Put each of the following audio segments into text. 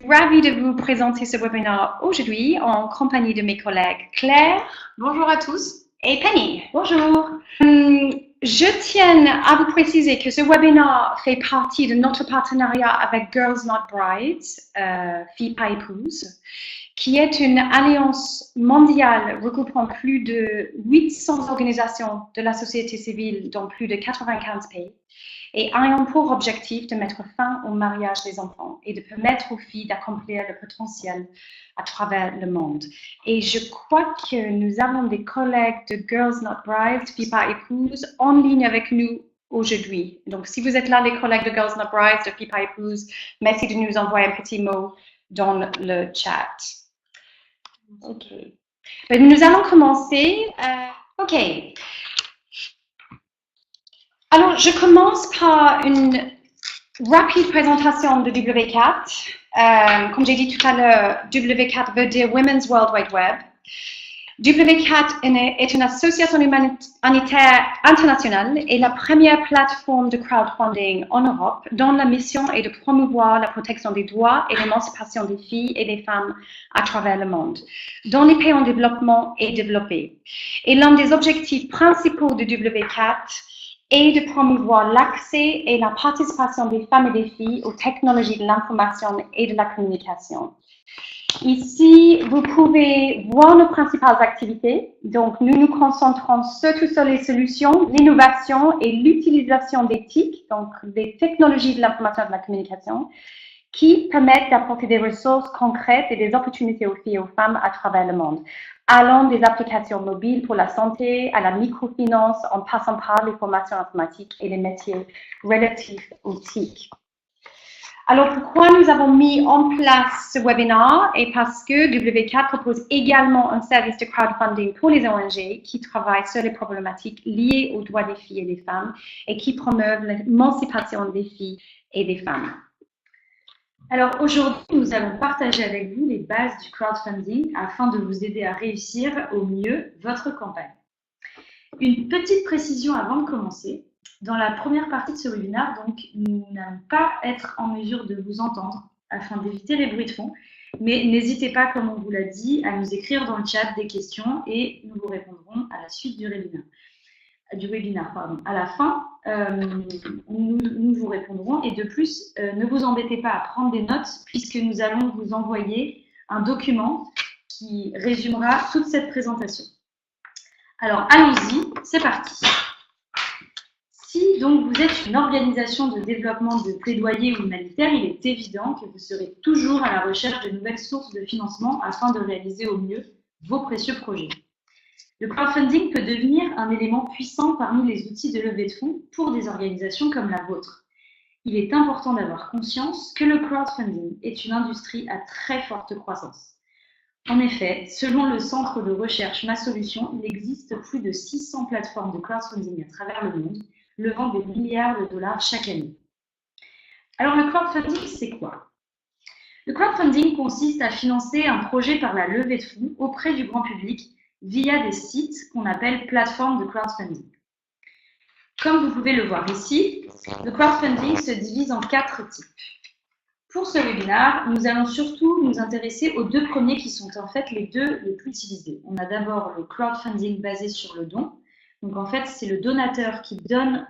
Ravie de vous présenter ce webinaire aujourd'hui en compagnie de mes collègues Claire. Bonjour à tous. Et Penny. Bonjour. Je tiens à vous préciser que ce webinaire fait partie de notre partenariat avec Girls Not Brides, Filles pas épouses, qui est une alliance mondiale regroupant plus de 800 organisations de la société civile dans plus de 95 pays et ayant pour objectif de mettre fin au mariage des enfants et de permettre aux filles d'accomplir le potentiel à travers le monde. Et je crois que nous avons des collègues de Girls Not Brides, Filles pas épouses, en ligne avec nous aujourd'hui. Donc, si vous êtes là, les collègues de Girls Not Brides, de Filles pas épouses, merci de nous envoyer un petit mot dans le chat. OK. Nous allons commencer. OK. Alors, je commence par une rapide présentation de W4. Comme j'ai dit tout à l'heure, W4 veut dire Women's World Wide Web. W4 est une association humanitaire internationale et la première plateforme de crowdfunding en Europe dont la mission est de promouvoir la protection des droits et l'émancipation des filles et des femmes à travers le monde, dans les pays en développement et développés. Et l'un des objectifs principaux de W4 est de promouvoir l'accès et la participation des femmes et des filles aux technologies de l'information et de la communication. Ici, vous pouvez voir nos principales activités. Donc, nous nous concentrons surtout sur les solutions, l'innovation et l'utilisation des TIC, donc des technologies de l'information et de la communication, qui permettent d'apporter des ressources concrètes et des opportunités aux filles et aux femmes à travers le monde, allant des applications mobiles pour la santé à la microfinance, en passant par les formations informatiques et les métiers relatifs aux TIC. Alors, pourquoi nous avons mis en place ce webinaire? Et parce que W4 propose également un service de crowdfunding pour les ONG qui travaillent sur les problématiques liées aux droits des filles et des femmes et qui promeuvent l'émancipation des filles et des femmes. Alors aujourd'hui, nous allons partager avec vous les bases du crowdfunding afin de vous aider à réussir au mieux votre campagne. Une petite précision avant de commencer. Dans la première partie de ce webinaire, donc, nous n'allons pas être en mesure de vous entendre afin d'éviter les bruits de fond, mais n'hésitez pas, comme on vous l'a dit, à nous écrire dans le chat des questions et nous vous répondrons à la suite du webinaire. À la fin, nous vous répondrons et de plus, ne vous embêtez pas à prendre des notes puisque nous allons vous envoyer un document qui résumera toute cette présentation. Alors, allons-y, c'est parti. Si donc vous êtes une organisation de développement de plaidoyer ou humanitaire, il est évident que vous serez toujours à la recherche de nouvelles sources de financement afin de réaliser au mieux vos précieux projets. Le crowdfunding peut devenir un élément puissant parmi les outils de levée de fonds pour des organisations comme la vôtre. Il est important d'avoir conscience que le crowdfunding est une industrie à très forte croissance. En effet, selon le centre de recherche Ma Solution, il existe plus de 600 plateformes de crowdfunding à travers le monde, levant des milliards de dollars chaque année. Alors, le crowdfunding, c'est quoi? Le crowdfunding consiste à financer un projet par la levée de fonds auprès du grand public via des sites qu'on appelle plateformes de crowdfunding. Comme vous pouvez le voir ici, le crowdfunding se divise en 4 types. Pour ce webinaire, nous allons surtout nous intéresser aux 2 premiers qui sont en fait les 2 les plus utilisés. On a d'abord le crowdfunding basé sur le don. Donc en fait, c'est le donateur qui donne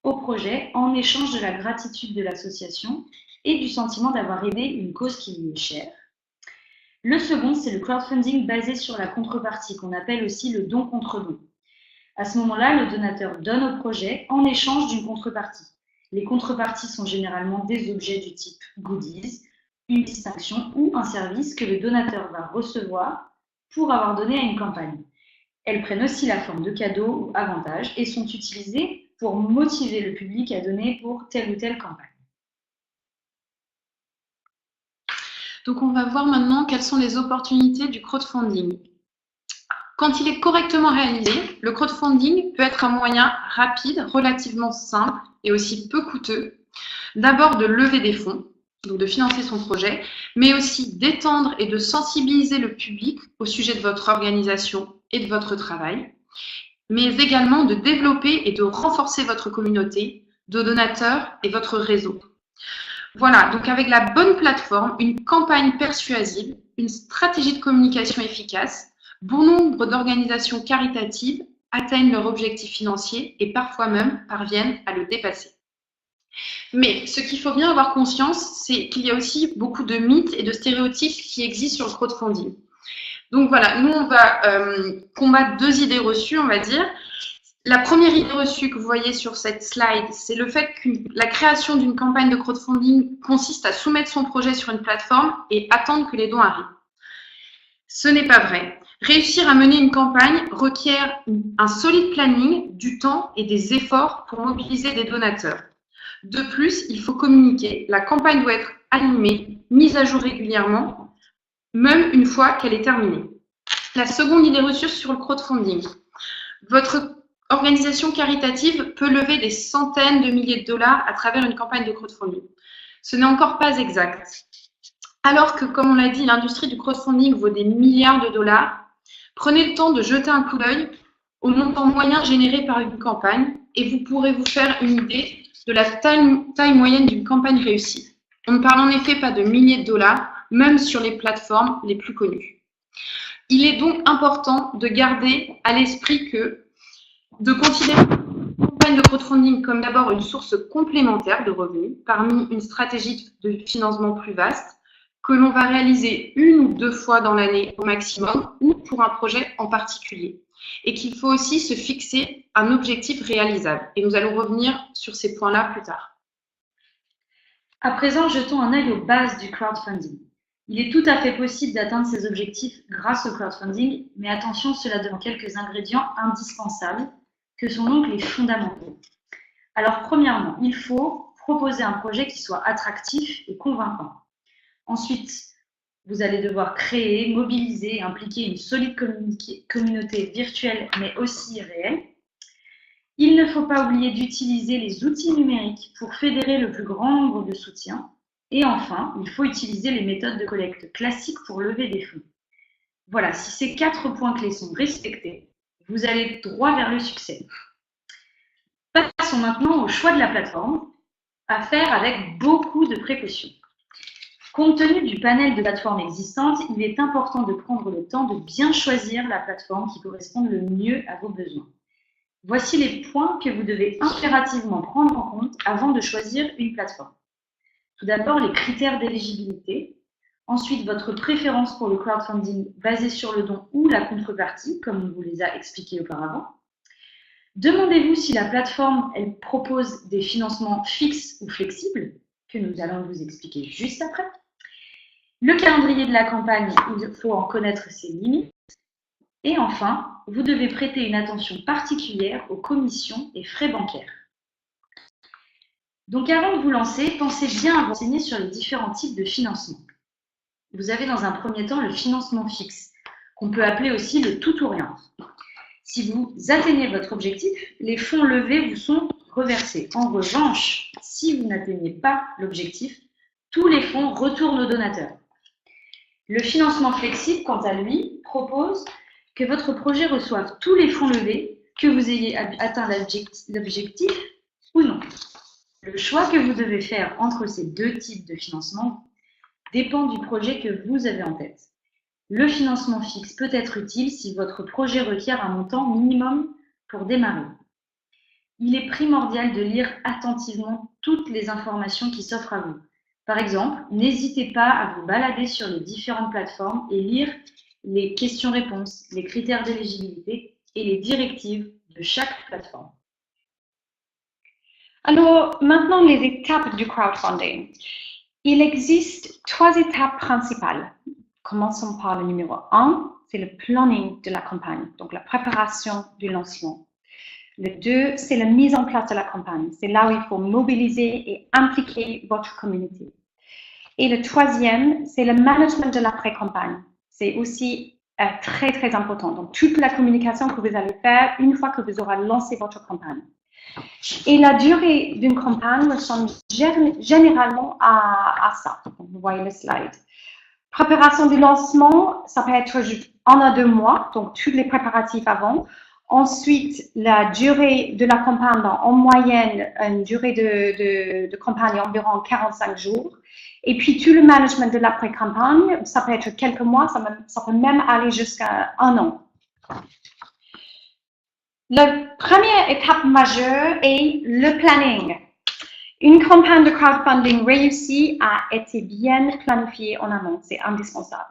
au projet en échange de la gratitude de l'association et du sentiment d'avoir aidé une cause qui lui est chère. Le second, c'est le crowdfunding basé sur la contrepartie, qu'on appelle aussi le don contre don. À ce moment-là, le donateur donne au projet en échange d'une contrepartie. Les contreparties sont généralement des objets du type goodies, une distinction ou un service que le donateur va recevoir pour avoir donné à une campagne. Elles prennent aussi la forme de cadeaux ou avantages et sont utilisées pour motiver le public à donner pour telle ou telle campagne. Donc, on va voir maintenant quelles sont les opportunités du crowdfunding. Quand il est correctement réalisé, le crowdfunding peut être un moyen rapide, relativement simple et aussi peu coûteux, d'abord de lever des fonds, donc de financer son projet, mais aussi d'étendre et de sensibiliser le public au sujet de votre organisation et de votre travail, mais également de développer et de renforcer votre communauté de donateurs et votre réseau. Voilà, donc avec la bonne plateforme, une campagne persuasive, une stratégie de communication efficace, bon nombre d'organisations caritatives atteignent leur objectif financier et parfois même parviennent à le dépasser. Mais ce qu'il faut bien avoir conscience, c'est qu'il y a aussi beaucoup de mythes et de stéréotypes qui existent sur le crowdfunding. Donc voilà, nous on va combattre deux idées reçues, on va dire. La première idée reçue que vous voyez sur cette slide, c'est le fait que la création d'une campagne de crowdfunding consiste à soumettre son projet sur une plateforme et attendre que les dons arrivent. Ce n'est pas vrai. Réussir à mener une campagne requiert un solide planning, du temps et des efforts pour mobiliser des donateurs. De plus, il faut communiquer. La campagne doit être animée, mise à jour régulièrement, même une fois qu'elle est terminée. La seconde idée reçue sur le crowdfunding. Votre organisation caritative peut lever des centaines de milliers de dollars à travers une campagne de crowdfunding. Ce n'est encore pas exact. Alors que, comme on l'a dit, l'industrie du crowdfunding vaut des milliards de dollars, prenez le temps de jeter un coup d'œil au montant moyen généré par une campagne et vous pourrez vous faire une idée de la taille moyenne d'une campagne réussie. On ne parle en effet pas de milliers de dollars, même sur les plateformes les plus connues. Il est donc important de garder à l'esprit de considérer une campagne de crowdfunding comme d'abord une source complémentaire de revenus parmi une stratégie de financement plus vaste que l'on va réaliser une ou deux fois dans l'année au maximum ou pour un projet en particulier. Et qu'il faut aussi se fixer un objectif réalisable. Et nous allons revenir sur ces points-là plus tard. À présent, jetons un œil aux bases du crowdfunding. Il est tout à fait possible d'atteindre ces objectifs grâce au crowdfunding, mais attention, cela demande quelques ingrédients indispensables, que sont donc les fondamentaux. Alors, premièrement, il faut proposer un projet qui soit attractif et convaincant. Ensuite, vous allez devoir créer, mobiliser et impliquer une solide communauté virtuelle, mais aussi réelle. Il ne faut pas oublier d'utiliser les outils numériques pour fédérer le plus grand nombre de soutiens. Et enfin, il faut utiliser les méthodes de collecte classiques pour lever des fonds. Voilà, si ces 4 points clés sont respectés, vous allez droit vers le succès. Passons maintenant au choix de la plateforme, à faire avec beaucoup de précautions. Compte tenu du panel de plateformes existantes, il est important de prendre le temps de bien choisir la plateforme qui corresponde le mieux à vos besoins. Voici les points que vous devez impérativement prendre en compte avant de choisir une plateforme. Tout d'abord, les critères d'éligibilité. Ensuite, votre préférence pour le crowdfunding basé sur le don ou la contrepartie, comme on vous les a expliqués auparavant. Demandez-vous si la plateforme elle propose des financements fixes ou flexibles, que nous allons vous expliquer juste après. Le calendrier de la campagne, il faut en connaître ses limites. Et enfin, vous devez prêter une attention particulière aux commissions et frais bancaires. Donc avant de vous lancer, pensez bien à vous renseigner sur les différents types de financement. Vous avez dans un premier temps le financement fixe, qu'on peut appeler aussi le tout ou rien. Si vous atteignez votre objectif, les fonds levés vous sont reversés. En revanche, si vous n'atteignez pas l'objectif, tous les fonds retournent aux donateurs. Le financement flexible, quant à lui, propose que votre projet reçoive tous les fonds levés, que vous ayez atteint l'objectif ou non. Le choix que vous devez faire entre ces deux types de financement dépend du projet que vous avez en tête. Le financement fixe peut être utile si votre projet requiert un montant minimum pour démarrer. Il est primordial de lire attentivement toutes les informations qui s'offrent à vous. Par exemple, n'hésitez pas à vous balader sur les différentes plateformes et lire les questions-réponses, les critères d'éligibilité et les directives de chaque plateforme. Alors, maintenant, les étapes du crowdfunding. Il existe 3 étapes principales. Commençons par le numéro 1, c'est le planning de la campagne, donc la préparation du lancement. Le 2, c'est la mise en place de la campagne. C'est là où il faut mobiliser et impliquer votre communauté. Et le 3e, c'est le management de l'après-campagne. C'est aussi très, très important. Donc, toute la communication que vous allez faire une fois que vous aurez lancé votre campagne. Et la durée d'une campagne ressemble généralement à ça. Donc, vous voyez le slide. Préparation du lancement, ça peut être 1 à 2 mois, donc tous les préparatifs avant. Ensuite, la durée de la campagne, en moyenne, une durée de campagne environ 45 jours. Et puis, tout le management de l'après-campagne, ça peut être quelques mois, ça peut même aller jusqu'à 1 an. La première étape majeure est le planning. Une campagne de crowdfunding réussie a été bien planifiée en amont, c'est indispensable.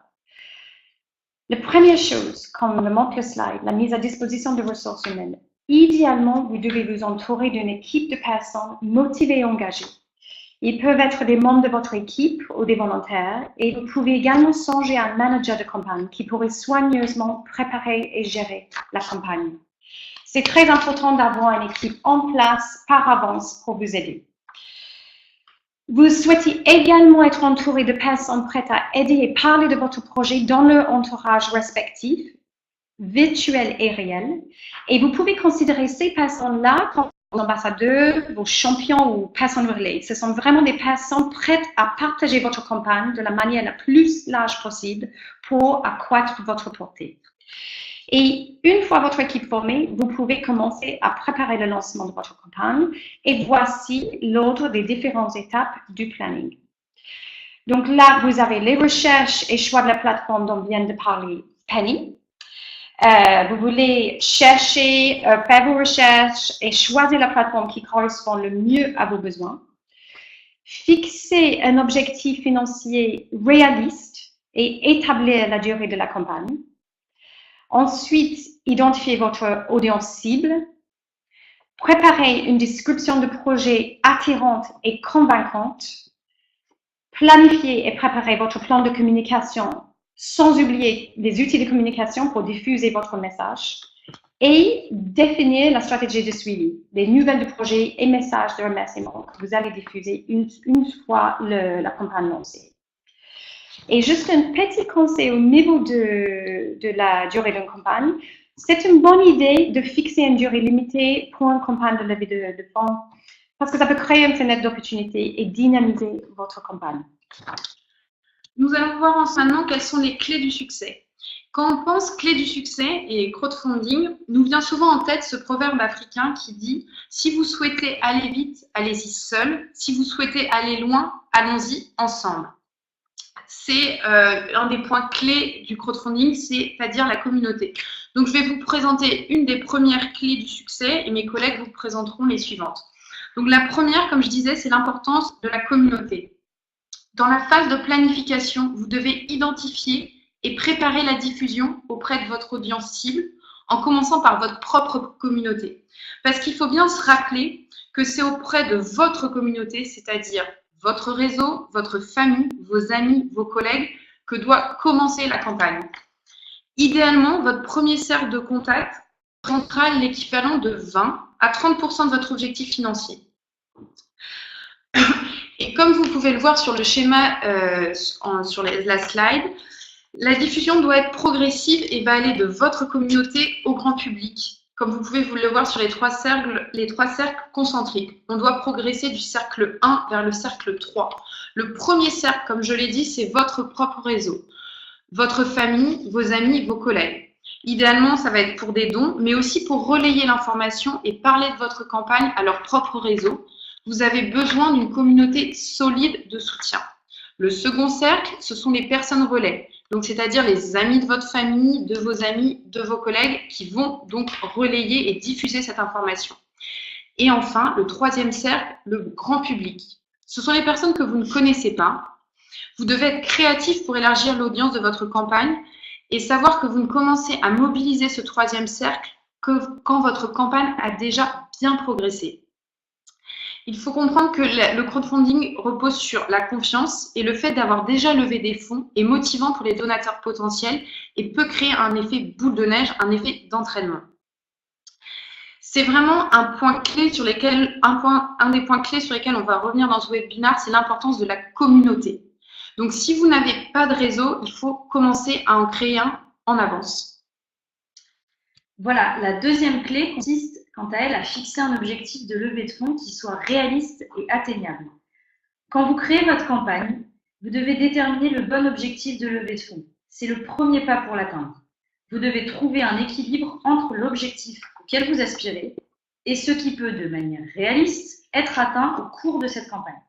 La première chose, comme le montre le slide, la mise à disposition de ressources humaines. Idéalement, vous devez vous entourer d'une équipe de personnes motivées et engagées. Ils peuvent être des membres de votre équipe ou des volontaires, et vous pouvez également songer à un manager de campagne qui pourrait soigneusement préparer et gérer la campagne. C'est très important d'avoir une équipe en place par avance pour vous aider. Vous souhaitez également être entouré de personnes prêtes à aider et parler de votre projet dans leur entourage respectif, virtuel et réel. Et vous pouvez considérer ces personnes-là comme vos ambassadeurs, vos champions ou personnes relais. Ce sont vraiment des personnes prêtes à partager votre campagne de la manière la plus large possible pour accroître votre portée. Et une fois votre équipe formée, vous pouvez commencer à préparer le lancement de votre campagne. Et voici l'ordre des différentes étapes du planning. Donc là, vous avez les recherches et choix de la plateforme dont vient de parler Penny. Vous voulez chercher, faire vos recherches et choisir la plateforme qui correspond le mieux à vos besoins. Fixer un objectif financier réaliste et établir la durée de la campagne. Ensuite, identifier votre audience cible. Préparer une description de projet attirante et convaincante. Planifier et préparer votre plan de communication sans oublier les outils de communication pour diffuser votre message. Et définir la stratégie de suivi, des nouvelles de projet et messages de remerciement que vous allez diffuser une fois la campagne lancée. Et juste un petit conseil au niveau de la durée d'une campagne, c'est une bonne idée de fixer une durée limitée pour une campagne de levée de fonds parce que ça peut créer une fenêtre d'opportunité et dynamiser votre campagne. Nous allons voir maintenant quelles sont les clés du succès. Quand on pense clés du succès et crowdfunding, nous vient souvent en tête ce proverbe africain qui dit « Si vous souhaitez aller vite, allez-y seul. Si vous souhaitez aller loin, allons-y ensemble. » C'est un des points clés du crowdfunding, c'est-à-dire la communauté. Donc, je vais vous présenter une des premières clés du succès et mes collègues vous présenteront les suivantes. Donc, la première, comme je disais, c'est l'importance de la communauté. Dans la phase de planification, vous devez identifier et préparer la diffusion auprès de votre audience cible en commençant par votre propre communauté. Parce qu'il faut bien se rappeler que c'est auprès de votre communauté, c'est-à-dire votre réseau, votre famille, vos amis, vos collègues, que doit commencer la campagne. Idéalement, votre premier cercle de contact représentera l'équivalent de 20 à 30% de votre objectif financier. Et comme vous pouvez le voir sur le schéma sur la slide, la diffusion doit être progressive et va aller de votre communauté au grand public. Comme vous pouvez le voir sur les trois cercles concentriques. On doit progresser du cercle 1 vers le cercle 3. Le premier cercle, comme je l'ai dit, c'est votre propre réseau. Votre famille, vos amis, vos collègues. Idéalement, ça va être pour des dons, mais aussi pour relayer l'information et parler de votre campagne à leur propre réseau. Vous avez besoin d'une communauté solide de soutien. Le second cercle, ce sont les personnes relais. Donc, c'est-à-dire les amis de votre famille, de vos amis, de vos collègues qui vont donc relayer et diffuser cette information. Et enfin, le troisième cercle, le grand public. Ce sont les personnes que vous ne connaissez pas. Vous devez être créatif pour élargir l'audience de votre campagne et savoir que vous ne commencez à mobiliser ce troisième cercle que quand votre campagne a déjà bien progressé. Il faut comprendre que le crowdfunding repose sur la confiance et le fait d'avoir déjà levé des fonds est motivant pour les donateurs potentiels et peut créer un effet boule de neige, un effet d'entraînement. C'est vraiment un des points clés sur lesquels on va revenir dans ce webinaire, c'est l'importance de la communauté. Donc, si vous n'avez pas de réseau, il faut commencer à en créer un en avance. Voilà, la deuxième clé consiste quant à elle à fixer un objectif de levée de fonds qui soit réaliste et atteignable. Quand vous créez votre campagne, vous devez déterminer le bon objectif de levée de fonds. C'est le premier pas pour l'atteindre. Vous devez trouver un équilibre entre l'objectif auquel vous aspirez et ce qui peut, de manière réaliste, être atteint au cours de cette campagne.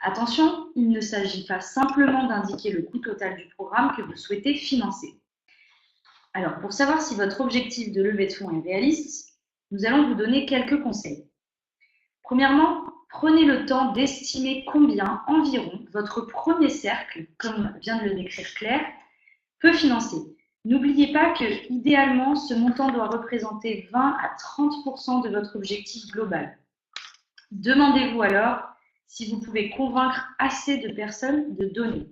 Attention, il ne s'agit pas simplement d'indiquer le coût total du programme que vous souhaitez financer. Alors, pour savoir si votre objectif de levée de fonds est réaliste, nous allons vous donner quelques conseils. Premièrement, prenez le temps d'estimer combien environ votre premier cercle, comme vient de le décrire Claire, peut financer. N'oubliez pas que, idéalement, ce montant doit représenter 20 à 30% de votre objectif global. Demandez-vous alors si vous pouvez convaincre assez de personnes de donner.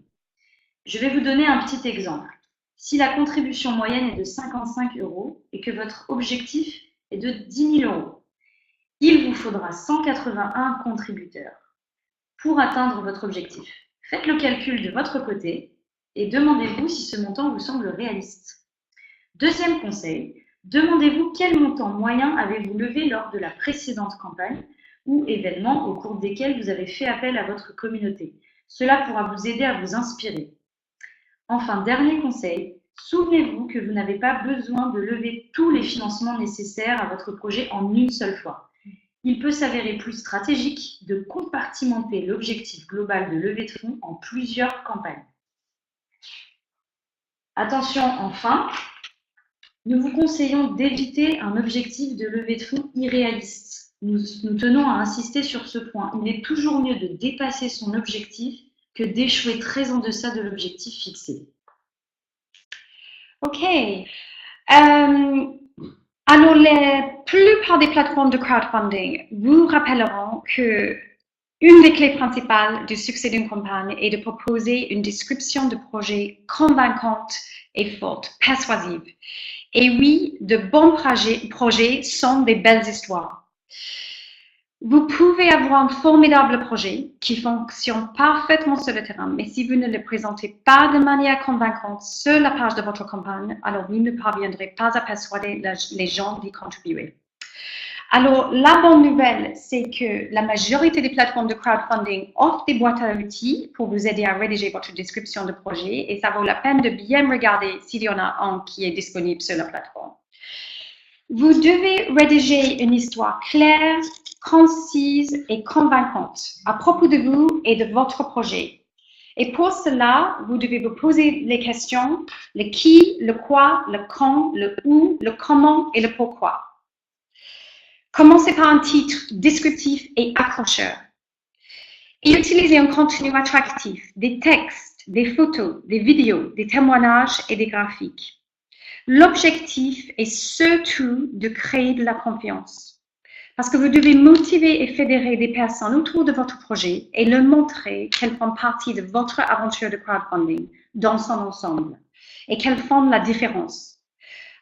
Je vais vous donner un petit exemple. Si la contribution moyenne est de 55 € et que votre objectif est de 10 000 €, il vous faudra 181 contributeurs pour atteindre votre objectif. Faites le calcul de votre côté et demandez-vous si ce montant vous semble réaliste. Deuxième conseil, demandez-vous quel montant moyen avez-vous levé lors de la précédente campagne ou événements au cours desquels vous avez fait appel à votre communauté. Cela pourra vous aider à vous inspirer. Enfin, dernier conseil, souvenez-vous que vous n'avez pas besoin de lever tous les financements nécessaires à votre projet en une seule fois. Il peut s'avérer plus stratégique de compartimenter l'objectif global de levée de fonds en plusieurs campagnes. Attention, enfin, nous vous conseillons d'éviter un objectif de levée de fonds irréaliste. Nous tenons à insister sur ce point. Il est toujours mieux de dépasser son objectif que d'échouer très en deçà de l'objectif fixé. OK. Alors, la plupart des plateformes de crowdfunding vous rappelleront que une des clés principales du succès d'une campagne est de proposer une description de projet convaincante et forte, persuasive. Et oui, de bons projets sont des belles histoires. Vous pouvez avoir un formidable projet qui fonctionne parfaitement sur le terrain, mais si vous ne le présentez pas de manière convaincante sur la page de votre campagne, alors vous ne parviendrez pas à persuader les gens d'y contribuer. Alors, la bonne nouvelle, c'est que la majorité des plateformes de crowdfunding offrent des boîtes à outils pour vous aider à rédiger votre description de projet et ça vaut la peine de bien regarder s'il y en a un qui est disponible sur la plateforme. Vous devez rédiger une histoire claire, concise et convaincante à propos de vous et de votre projet. Et pour cela, vous devez vous poser les questions, le qui, le quoi, le quand, le où, le comment et le pourquoi. Commencez par un titre descriptif et accrocheur. Et utilisez un contenu attractif, des textes, des photos, des vidéos, des témoignages et des graphiques. L'objectif est surtout de créer de la confiance. Parce que vous devez motiver et fédérer des personnes autour de votre projet et leur montrer qu'elles font partie de votre aventure de crowdfunding dans son ensemble et qu'elles font la différence.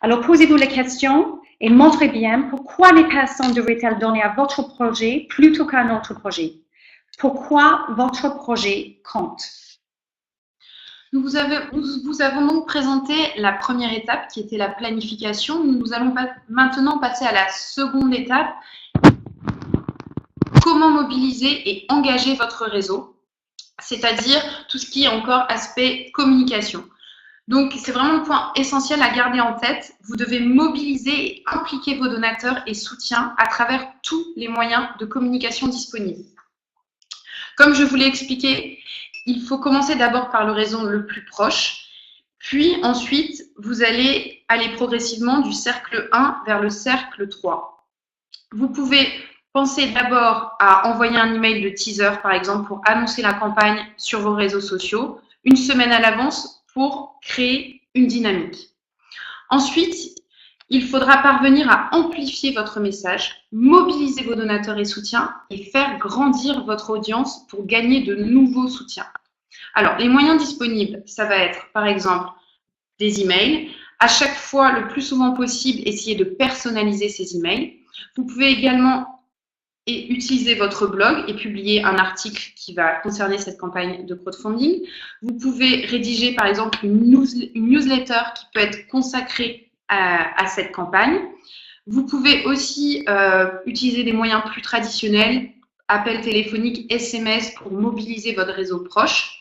Alors, posez-vous les questions et montrez bien pourquoi les personnes devraient-elles donner à votre projet plutôt qu'à un autre projet. Pourquoi votre projet compte. Nous vous avons donc présenté la première étape qui était la planification. Nous allons maintenant passer à la seconde étape. Comment mobiliser et engager votre réseau, c'est-à-dire tout ce qui est encore aspect communication. Donc, c'est vraiment le point essentiel à garder en tête. Vous devez mobiliser et impliquer vos donateurs et soutiens à travers tous les moyens de communication disponibles. Comme je vous l'ai expliqué, il faut commencer d'abord par le réseau le plus proche, puis ensuite, vous allez aller progressivement du cercle 1 vers le cercle 3. Vous pouvez penser d'abord à envoyer un email de teaser, par exemple, pour annoncer la campagne sur vos réseaux sociaux, une semaine à l'avance pour créer une dynamique. Ensuite, il faudra parvenir à amplifier votre message, mobiliser vos donateurs et soutiens et faire grandir votre audience pour gagner de nouveaux soutiens. Alors, les moyens disponibles, ça va être, par exemple, des emails. À chaque fois, le plus souvent possible, essayez de personnaliser ces emails. Vous pouvez également utiliser votre blog et publier un article qui va concerner cette campagne de crowdfunding. Vous pouvez rédiger, par exemple, une newsletter qui peut être consacrée à cette campagne. Vous pouvez aussi utiliser des moyens plus traditionnels, appels téléphoniques, SMS pour mobiliser votre réseau proche.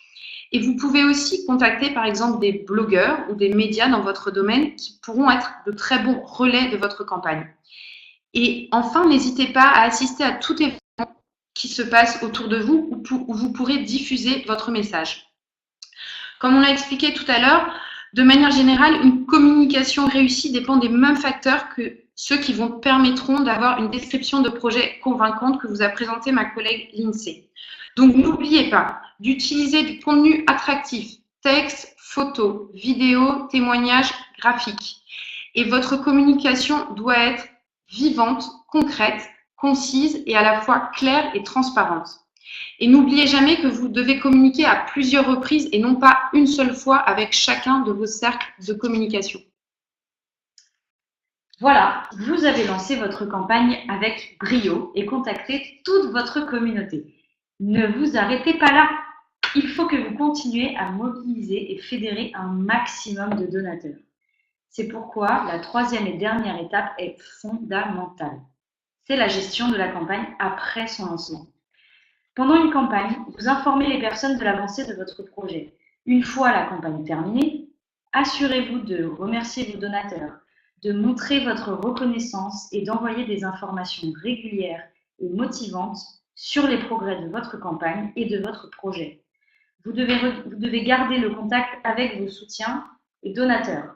Et vous pouvez aussi contacter par exemple des blogueurs ou des médias dans votre domaine qui pourront être de très bons relais de votre campagne. Et enfin, n'hésitez pas à assister à tout événement qui se passe autour de vous où vous pourrez diffuser votre message. Comme on l'a expliqué tout à l'heure, de manière générale, une communication réussie dépend des mêmes facteurs que ceux qui vous permettront d'avoir une description de projet convaincante que vous a présenté ma collègue Lindsay. Donc, n'oubliez pas d'utiliser du contenu attractif, texte, photos, vidéos, témoignages, graphiques. Et votre communication doit être vivante, concrète, concise et à la fois claire et transparente. Et n'oubliez jamais que vous devez communiquer à plusieurs reprises et non pas une seule fois avec chacun de vos cercles de communication. Voilà, vous avez lancé votre campagne avec brio et contacté toute votre communauté. Ne vous arrêtez pas là. Il faut que vous continuiez à mobiliser et fédérer un maximum de donateurs. C'est pourquoi la troisième et dernière étape est fondamentale. C'est la gestion de la campagne après son lancement. Pendant une campagne, vous informez les personnes de l'avancée de votre projet. Une fois la campagne terminée, assurez-vous de remercier vos donateurs, de montrer votre reconnaissance et d'envoyer des informations régulières et motivantes sur les progrès de votre campagne et de votre projet. Vous devez garder le contact avec vos soutiens et donateurs.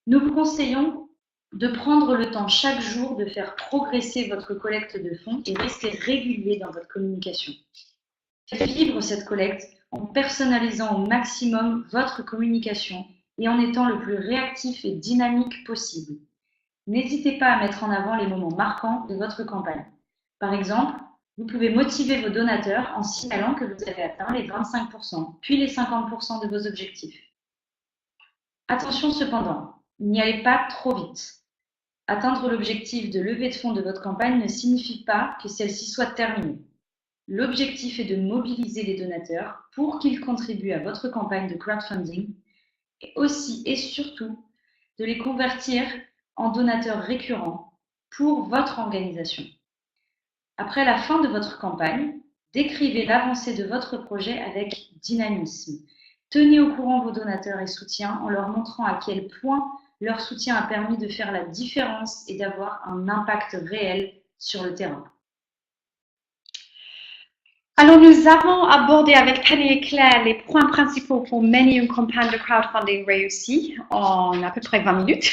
Nous vous conseillons de prendre le temps chaque jour de faire progresser votre collecte de fonds et rester régulier dans votre communication. Faites vivre cette collecte en personnalisant au maximum votre communication et en étant le plus réactif et dynamique possible. N'hésitez pas à mettre en avant les moments marquants de votre campagne. Par exemple, vous pouvez motiver vos donateurs en signalant que vous avez atteint les 25%, puis les 50% de vos objectifs. Attention cependant, n'y allez pas trop vite. Atteindre l'objectif de levée de fonds de votre campagne ne signifie pas que celle-ci soit terminée. L'objectif est de mobiliser les donateurs pour qu'ils contribuent à votre campagne de crowdfunding et aussi et surtout de les convertir en donateurs récurrents pour votre organisation. Après la fin de votre campagne, décrivez l'avancée de votre projet avec dynamisme. Tenez au courant vos donateurs et soutiens en leur montrant à quel point leur soutien a permis de faire la différence et d'avoir un impact réel sur le terrain. Alors, nous avons abordé avec Penny et Claire les points principaux pour mener une campagne de crowdfunding réussie en à peu près 20 minutes.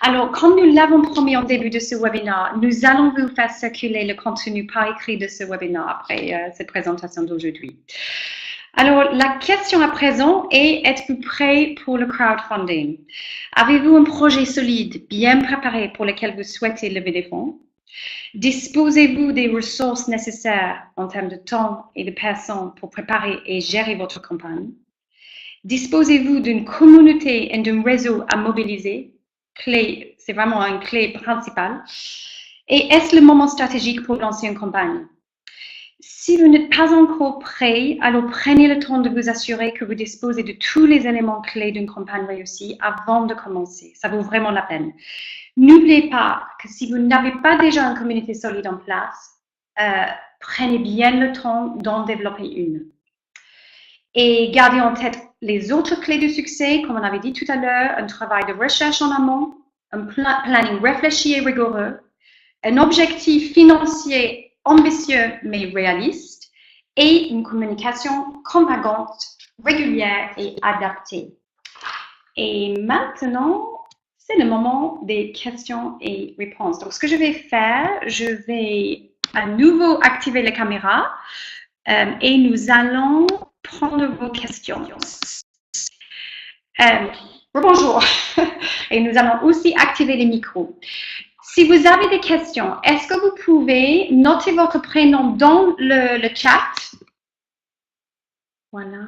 Alors, comme nous l'avons promis en début de ce webinaire, nous allons vous faire circuler le contenu par écrit de ce webinaire après cette présentation d'aujourd'hui. Alors, la question à présent est, êtes-vous prêt pour le crowdfunding? Avez-vous un projet solide, bien préparé pour lequel vous souhaitez lever des fonds? Disposez-vous des ressources nécessaires en termes de temps et de personnes pour préparer et gérer votre campagne? Disposez-vous d'une communauté et d'un réseau à mobiliser? C'est vraiment une clé principale. Et est-ce le moment stratégique pour lancer une campagne? Si vous n'êtes pas encore prêt, alors prenez le temps de vous assurer que vous disposez de tous les éléments clés d'une campagne réussie avant de commencer. Ça vaut vraiment la peine. N'oubliez pas que si vous n'avez pas déjà une communauté solide en place, prenez bien le temps d'en développer une. Et gardez en tête les autres clés du succès, comme on avait dit tout à l'heure, un travail de recherche en amont, un planning réfléchi et rigoureux, un objectif financier ambitieux mais réaliste et une communication convaincante, régulière et adaptée. Et maintenant, c'est le moment des questions et réponses. Donc, ce que je vais faire, je vais à nouveau activer la caméra et nous allons prendre vos questions. Bonjour. Et nous allons aussi activer les micros. Si vous avez des questions, est-ce que vous pouvez noter votre prénom dans le chat? Voilà.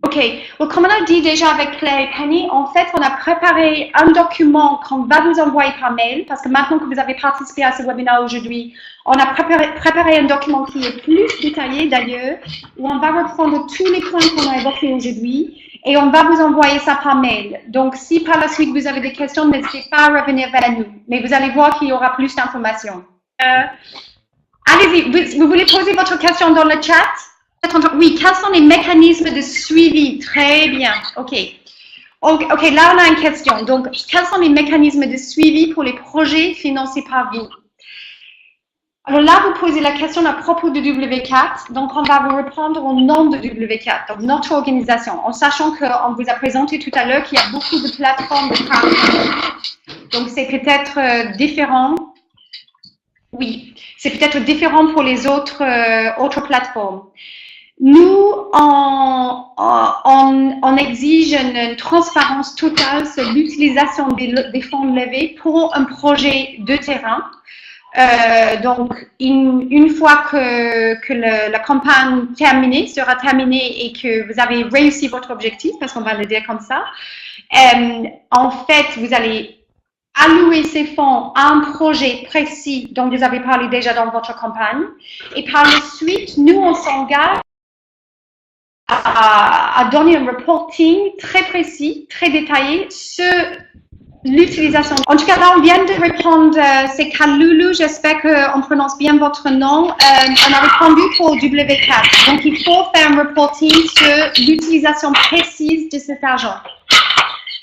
OK. Well, comme on a dit déjà avec Claire et Penny, en fait, on a préparé un document qu'on va vous envoyer par mail parce que maintenant que vous avez participé à ce webinaire aujourd'hui, on a préparé un document qui est plus détaillé d'ailleurs, où on va reprendre tous les points qu'on a évoqués aujourd'hui et on va vous envoyer ça par mail. Donc, si par la suite vous avez des questions, n'hésitez pas à revenir vers nous. Mais vous allez voir qu'il y aura plus d'informations. Allez-y, vous voulez poser votre question dans le chat? Oui, quels sont les mécanismes de suivi? Très bien, ok. Ok, là on a une question. Donc, quels sont les mécanismes de suivi pour les projets financés par vous? Alors là, vous posez la question à propos de W4, donc on va vous reprendre au nom de W4, donc notre organisation, en sachant qu'on vous a présenté tout à l'heure qu'il y a beaucoup de plateformes de crowdfunding. Donc c'est peut-être différent. Oui, c'est peut-être différent pour les autres plateformes. Nous, on exige une transparence totale sur l'utilisation des fonds levés pour un projet de terrain. Donc, une fois que la campagne sera terminée et que vous avez réussi votre objectif, parce qu'on va le dire comme ça, en fait, vous allez allouer ces fonds à un projet précis dont vous avez parlé déjà dans votre campagne. Et par la suite, nous, on s'engage à donner un reporting très précis, très détaillé sur l'utilisation. En tout cas, là, on vient de répondre, c'est Kalulu, j'espère qu'on prononce bien votre nom. On a répondu pour W4. Donc, il faut faire un reporting sur l'utilisation précise de cet argent.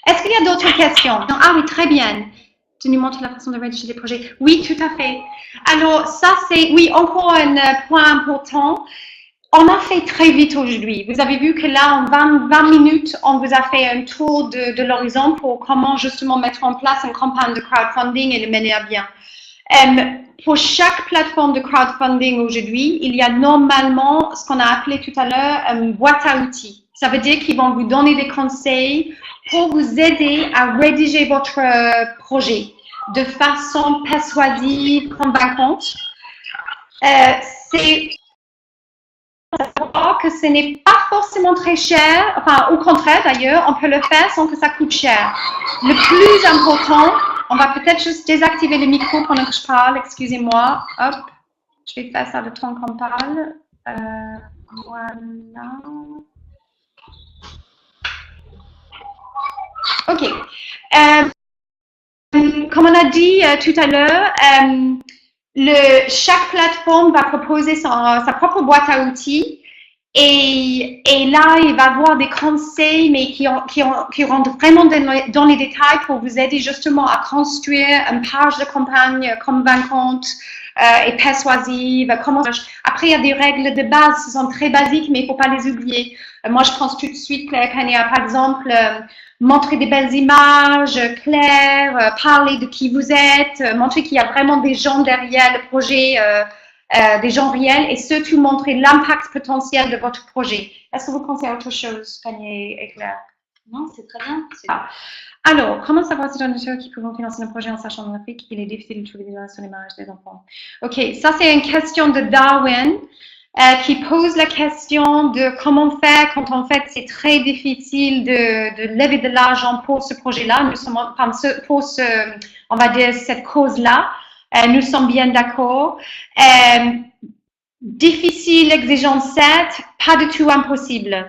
Est-ce qu'il y a d'autres questions? Ah oui, très bien. Tu nous montres la façon de rédiger les projets. Oui, tout à fait. Alors, ça, c'est, oui, encore un point important. On a fait très vite aujourd'hui. Vous avez vu que là, en 20 minutes, on vous a fait un tour de l'horizon pour comment justement mettre en place une campagne de crowdfunding et le mener à bien. Pour chaque plateforme de crowdfunding aujourd'hui, il y a normalement ce qu'on a appelé tout à l'heure une boîte à outils. Ça veut dire qu'ils vont vous donner des conseils pour vous aider à rédiger votre projet de façon persuasive, convaincante. C'est que ce n'est pas forcément très cher, enfin au contraire d'ailleurs, on peut le faire sans que ça coûte cher. Le plus important, on va peut-être juste désactiver le micro pendant que je parle, excusez-moi, hop, je vais faire ça le temps qu'on parle, voilà. Ok, comme on a dit tout à l'heure, chaque plateforme va proposer sa propre boîte à outils et là, il va avoir des conseils, mais qui rentrent vraiment dans les détails pour vous aider justement à construire une page de campagne convaincante et persuasive. Après, il y a des règles de base qui sont très basiques, mais il ne faut pas les oublier. Moi, je pense tout de suite, Claire Kania, par exemple, montrer des belles images claires, parler de qui vous êtes, montrer qu'il y a vraiment des gens derrière le projet, des gens réels, et surtout montrer l'impact potentiel de votre projet. Est-ce que vous pensez à autre chose, Kania et Claire? Non, c'est très bien. Alors, comment savoir si les gens qui peuvent financer un projet en sachant en Afrique qu'il est difficile de trouver des gens sur les mariages des enfants? Ok, ça c'est une question de Darwin. Qui pose la question de comment faire quand en fait c'est très difficile de lever de l'argent pour ce projet-là. Nous sommes, enfin, pour on va dire cette cause-là, nous sommes bien d'accord. Difficile, exigence certes, pas du tout impossible.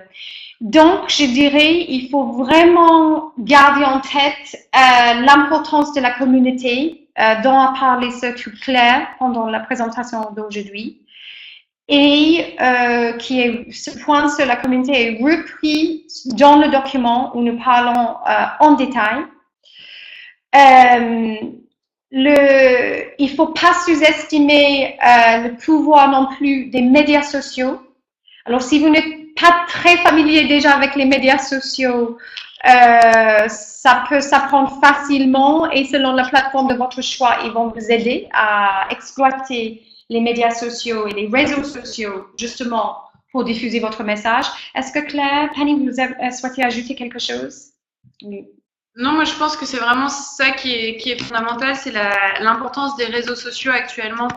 Donc, je dirais, il faut vraiment garder en tête l'importance de la communauté, dont a parlé surtout Claire pendant la présentation d'aujourd'hui. Et ce point sur la communauté est repris dans le document où nous parlons en détail. Il ne faut pas sous-estimer le pouvoir non plus des médias sociaux. Alors, si vous n'êtes pas très familier déjà avec les médias sociaux, ça peut s'apprendre facilement et selon la plateforme de votre choix, ils vont vous aider à exploiter les médias sociaux et les réseaux sociaux, justement, pour diffuser votre message. Est-ce que Claire, Penny, vous souhaitez ajouter quelque chose? Oui. Non, moi je pense que c'est vraiment ça qui est fondamental, c'est l'importance des réseaux sociaux actuellement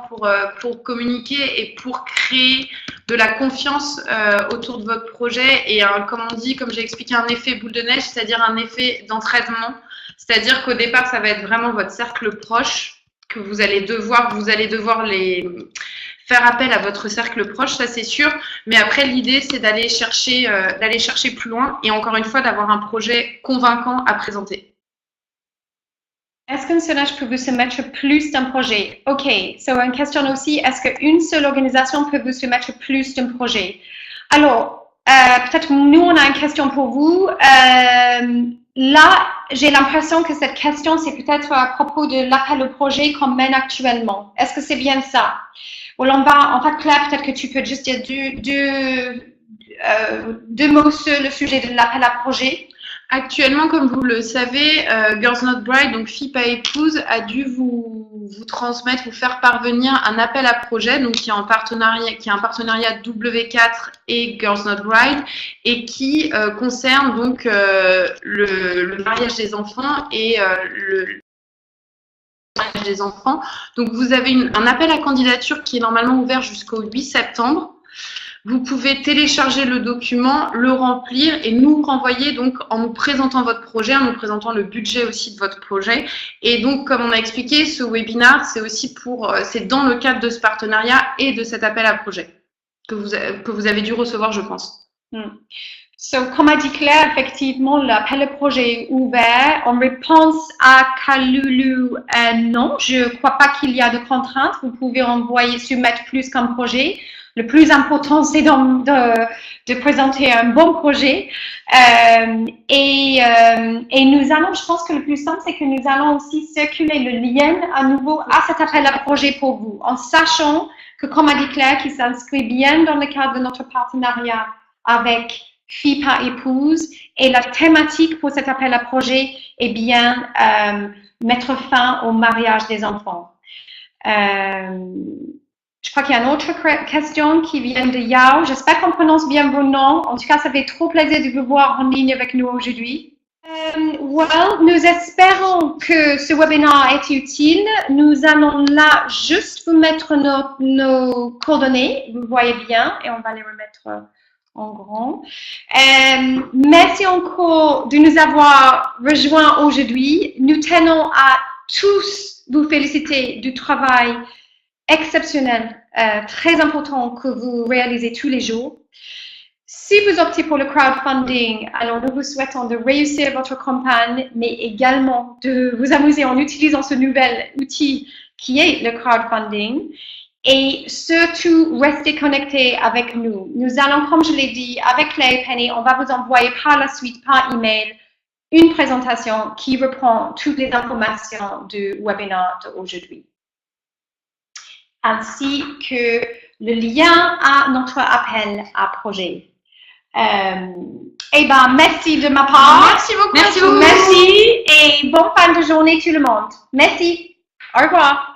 pour communiquer et pour créer de la confiance autour de votre projet et comme on dit, comme j'ai expliqué, un effet boule de neige, c'est-à-dire un effet d'entraînement. C'est-à-dire qu'au départ, ça va être vraiment votre cercle proche que vous allez devoir faire appel à votre cercle proche, ça c'est sûr. Mais après, l'idée, c'est d'aller chercher plus loin et encore une fois, d'avoir un projet convaincant à présenter. Est-ce qu'un seul âge peut vous soumettre plus d'un projet? OK, so une question aussi, est-ce qu'une seule organisation peut vous soumettre plus d'un projet? Alors, peut-être nous, on a une question pour vous. Là, j'ai l'impression que cette question, c'est peut-être à propos de l'appel au projet qu'on mène actuellement. Est-ce que c'est bien ça? Ou en fait, Claire, peut-être que tu peux juste dire deux mots sur le sujet de l'appel à projet. Actuellement, comme vous le savez, Girls Not Bride, donc Filles pas épouses, a dû vous transmettre, vous faire parvenir un appel à projet, donc qui est un partenariat W4 et Girls Not Bride, et qui concerne donc le mariage des enfants et le mariage des enfants. Donc vous avez un appel à candidature qui est normalement ouvert jusqu'au 8 septembre. Vous pouvez télécharger le document, le remplir et nous renvoyer donc en nous présentant votre projet, en nous présentant le budget aussi de votre projet. Et donc, comme on a expliqué, ce webinaire, c'est aussi c'est dans le cadre de ce partenariat et de cet appel à projet que vous avez dû recevoir, je pense. Comme a dit Claire, effectivement, l'appel à projet est ouvert. En réponse à Kalulu, non, je ne crois pas qu'il y a de contraintes. Vous pouvez soumettre plus qu'un projet. Le plus important, c'est de présenter un bon projet. Et nous allons, je pense que le plus simple, c'est que nous allons aussi circuler le lien à nouveau à cet appel à projet pour vous, en sachant que, comme a dit Claire, qui s'inscrit bien dans le cadre de notre partenariat avec Filles pas épouses, et la thématique pour cet appel à projet est bien mettre fin au mariage des enfants. Je crois qu'il y a une autre question qui vient de Yao. J'espère qu'on prononce bien vos noms. En tout cas, ça fait trop plaisir de vous voir en ligne avec nous aujourd'hui. Nous espérons que ce webinaire a été utile. Nous allons là juste vous mettre nos coordonnées. Vous voyez bien et on va les remettre en grand. Merci encore de nous avoir rejoints aujourd'hui. Nous tenons à tous vous féliciter du travail exceptionnel, très important que vous réalisez tous les jours. Si vous optez pour le crowdfunding, alors nous vous souhaitons de réussir votre campagne, mais également de vous amuser en utilisant ce nouvel outil qui est le crowdfunding. Et surtout, restez connectés avec nous. Nous allons, comme je l'ai dit, avec Claire et Penny, on va vous envoyer par la suite, par email, une présentation qui reprend toutes les informations du webinaire d'aujourd'hui, ainsi que le lien à notre appel à projet. Merci de ma part. Merci beaucoup. Merci et bonne fin de journée tout le monde. Merci. Au revoir.